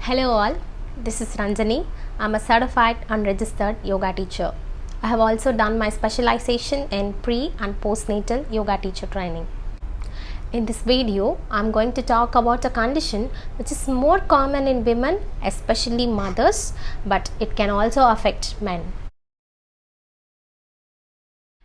Hello all, this is Ranjani. I'm a certified and registered yoga teacher. I have also done my specialization in pre and postnatal yoga teacher training. In this video, I'm going to talk about a condition which is more common in women, especially mothers, but it can also affect men.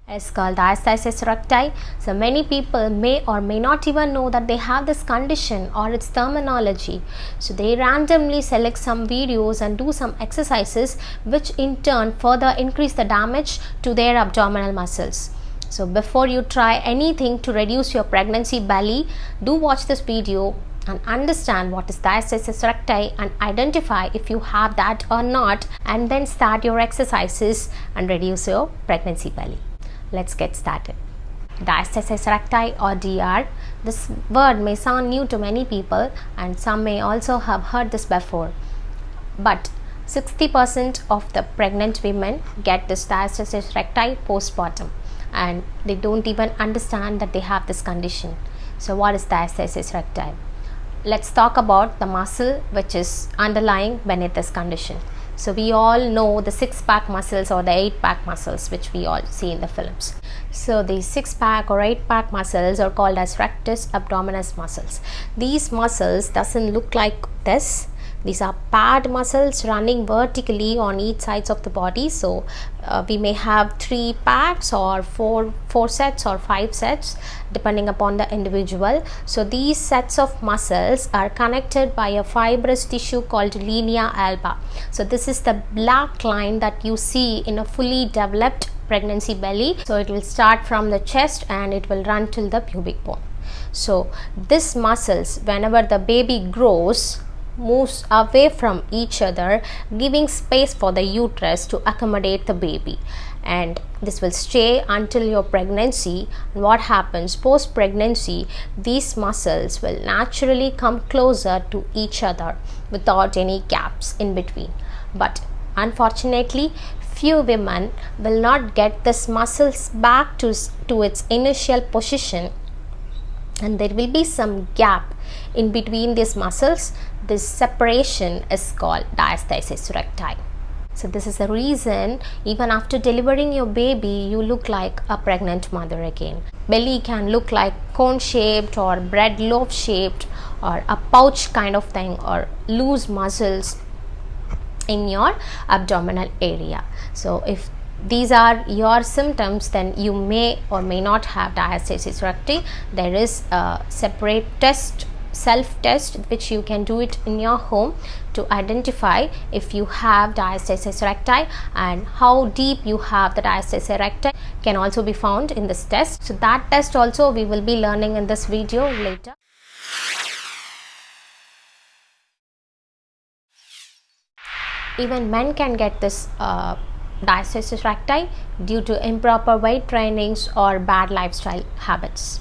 It's called diastasis recti. So many people may or may not even know that they have this condition or its terminology. So they randomly select some videos and do some exercises which in turn further increase the damage to their abdominal muscles. So before you try anything to reduce your pregnancy belly, do watch this video and understand what is diastasis recti and identify if you have that or not, and then start your exercises and reduce your pregnancy belly. Let's get started. Diastasis recti or DR. This word may sound new to many people and some may also have heard this before. But 60% of the pregnant women get this diastasis recti postpartum and they don't even understand that they have this condition. So what is diastasis recti? Let's talk about the muscle which is underlying beneath this condition. So we all know the 6-pack muscles or the 8-pack muscles which we all see in the films. So the 6-pack or 8-pack muscles are called as rectus abdominis muscles. These muscles doesn't look like this. These are paired muscles running vertically on each sides of the body. So we may have 3 packs or 4 sets or 5 sets depending upon the individual. So these sets of muscles are connected by a fibrous tissue called linea alba. So this is the black line that you see in a fully developed pregnancy belly. So it will start from the chest and it will run till the pubic bone. So these muscles, whenever the baby grows, moves away from each other, giving space for the uterus to accommodate the baby, and this will stay until your pregnancy. And what happens post pregnancy, these muscles will naturally come closer to each other without any gaps in between. But unfortunately, few women will not get this muscles back to its initial position, and there will be some gap in between these muscles. This separation is called diastasis recti. So this is the reason even after delivering your baby, you look like a pregnant mother again. Belly can look like cone shaped or bread loaf shaped or a pouch kind of thing, or loose muscles in your abdominal area. So if these are your symptoms, then you may or may not have diastasis recti. There is a separate test, self-test, which you can do it in your home to identify if you have diastasis recti, and how deep you have the diastasis recti can also be found in this test. So that test also we will be learning in this video later. Even men can get this diastasis recti due to improper weight trainings or bad lifestyle habits.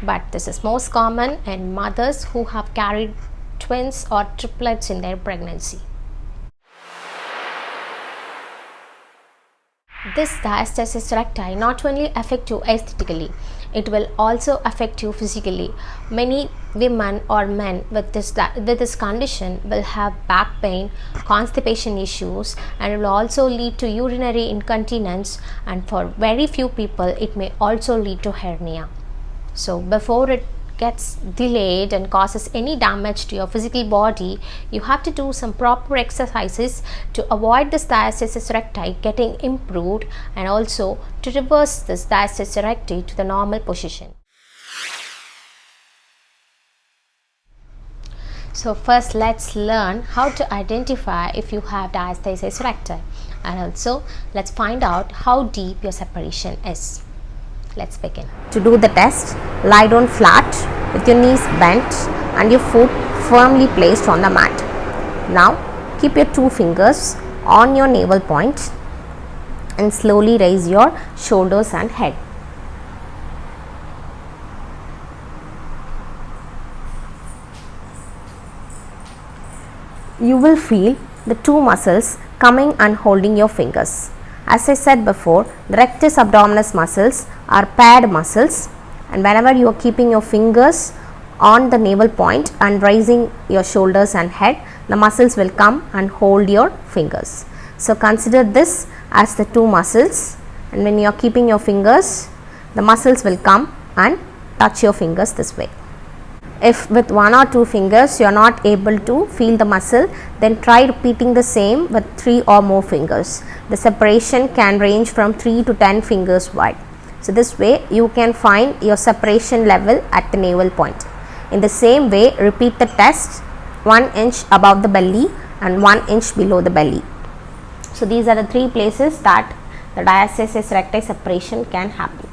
But this is most common in mothers who have carried twins or triplets in their pregnancy. This diastasis recti not only affect you aesthetically, it will also affect you physically. Many women or men with this condition will have back pain, constipation issues, and it will also lead to urinary incontinence, and for very few people it may also lead to hernia. So before it gets delayed and causes any damage to your physical body, you have to do some proper exercises to avoid this diastasis recti getting improved, and also to reverse this diastasis recti to the normal position. So first let's learn how to identify if you have diastasis recti, and also let's find out how deep your separation is. Let's begin. To do the test, lie down flat with your knees bent and your foot firmly placed on the mat. Now keep your 2 fingers on your navel point and slowly raise your shoulders and head. You will feel the 2 muscles coming and holding your fingers. As I said before, the rectus abdominis muscles are paired muscles and whenever you are keeping your fingers on the navel point and raising your shoulders and head, the muscles will come and hold your fingers. So consider this as the two muscles, and when you are keeping your fingers, the muscles will come and touch your fingers this way. If with one or two fingers you are not able to feel the muscle, then try repeating the same with 3 or more fingers. The separation can range from 3 to 10 fingers wide. So this way you can find your separation level at the navel point. In the same way, repeat the test 1 inch above the belly and 1 inch below the belly. So these are the 3 places that the diastasis recti separation can happen.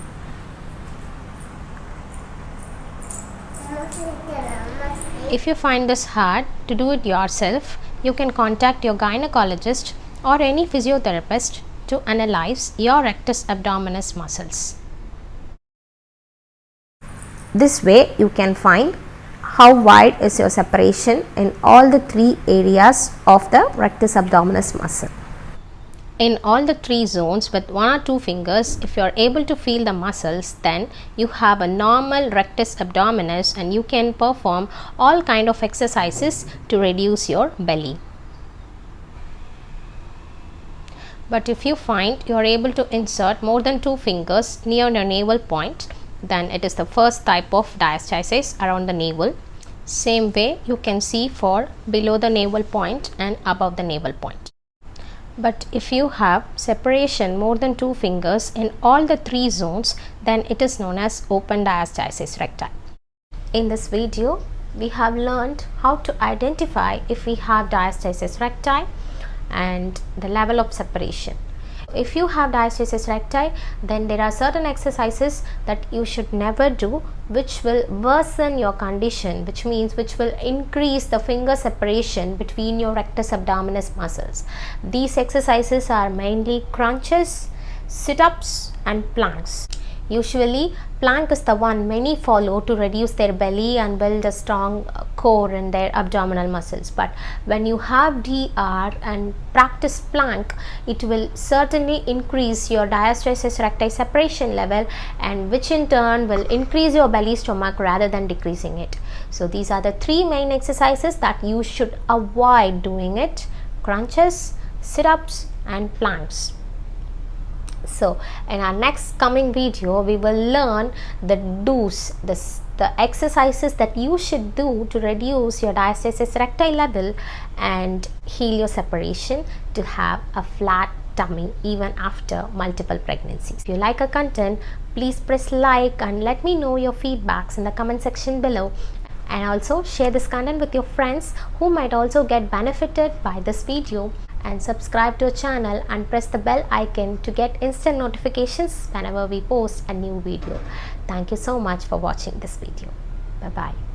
If you find this hard to do it yourself, you can contact your gynecologist or any physiotherapist to analyze your rectus abdominis muscles. This way you can find how wide is your separation in all the 3 areas of the rectus abdominis muscle. In all the 3 zones with 1 or 2 fingers, if you are able to feel the muscles, then you have a normal rectus abdominis and you can perform all kind of exercises to reduce your belly. But if you find you are able to insert more than 2 fingers near your navel point, then it is the first type of diastasis around the navel. Same way you can see for below the navel point and above the navel point. But if you have separation more than 2 fingers in all the 3 zones, then it is known as open diastasis recti. In this video, we have learned how to identify if we have diastasis recti and the level of separation. If you have diastasis recti, then there are certain exercises that you should never do which will worsen your condition, which means which will increase the finger separation between your rectus abdominis muscles. These exercises are mainly crunches, sit-ups and planks. Usually plank is the one many follow to reduce their belly and build a strong core in their abdominal muscles. But when you have DR and practice plank, it will certainly increase your diastasis recti separation level, and which in turn will increase your belly stomach rather than decreasing it. So these are the 3 main exercises that you should avoid doing it: crunches, sit-ups and planks. So in our next coming video, we will learn the do's, the exercises that you should do to reduce your diastasis recti level and heal your separation to have a flat tummy even after multiple pregnancies. If you like our content, please press like and let me know your feedbacks in the comment section below. And also share this content with your friends who might also get benefited by this video. And subscribe to our channel and press the bell icon to get instant notifications whenever we post a new video. Thank you so much for watching this video. Bye bye.